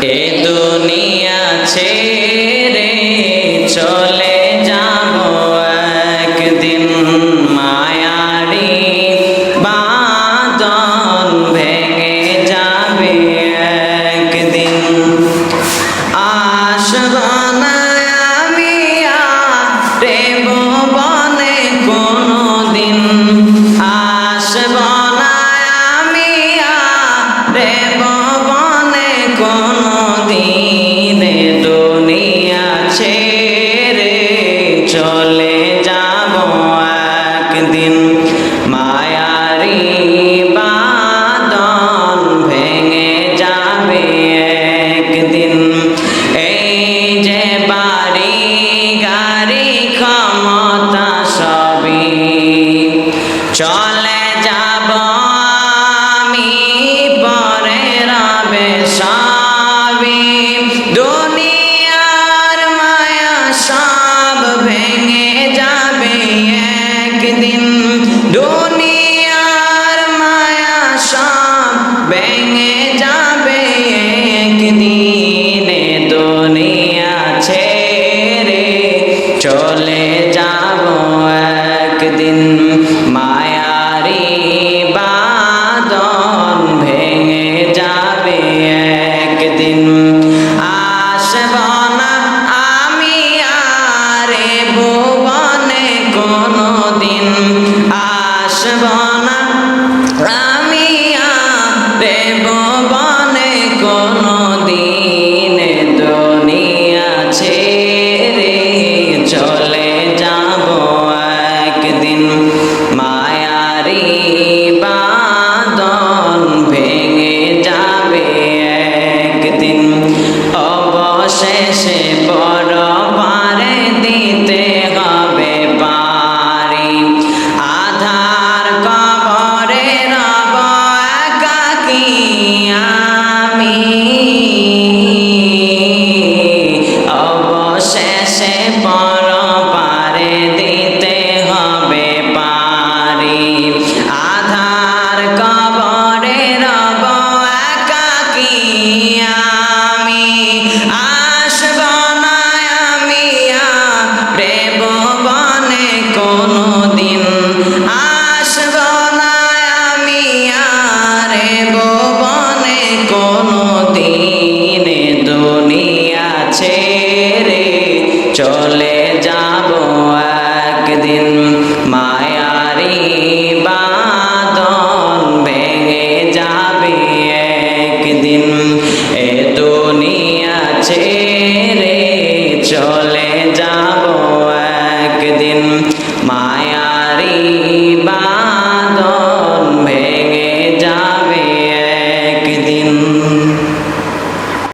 এ দুনিয়া ছেড়ে চলে যাব একদিন, মায়ারি বাঁধন ভেঙে যাবে একদিন। আসব না আমি আর ভুবনে কোনদিন, আসব না আমি আর ভুবনে কোনদিন। দুনিয়া ছেড়ে চলে যাব একদিন, মায়ারি বাঁধন ভেঙে যাবে একদিন। এই যে বাড়ি গাড়ি ক্ষমতা সবই চলে যাব আমি, পরে রবে সবই। দুনিয়ার মায়া সব ভেঙে যাবে একদিন, দুনিয়ার মায়া সব ভেঙে যাবে একদিন। দুনিয়া ছেড়ে চলে যাব একদিন, মায়ারি বাঁধন ভেঙে যাবে একদিন। আসব না আমি আর ভুবনে কোনদিন, আসব না আমি আর ভুবনে কোনদিন। দুনিয়া ছেড়ে চলে যাব একদিন, মায়ারি বাঁধন ভেঙে যাবে একদিন। অবশেষে পরপারে দিতে হবে পারি, আধার কবরে রব একাকী আমি। অবশেষে পরপারে দিতে হবে পারি, আধার কবরে রব একাকী আমি। আসব না আমি আর ভুবনে কোনদিন, আসব না আমি আর ভুবনে কোনদিন। দুনিয়া ছেড়ে চলে যাব একদিন, মায়ারি বাঁধন ভেঙে যাবে একদিন। এ দুনিয়া ছেড়ে চলে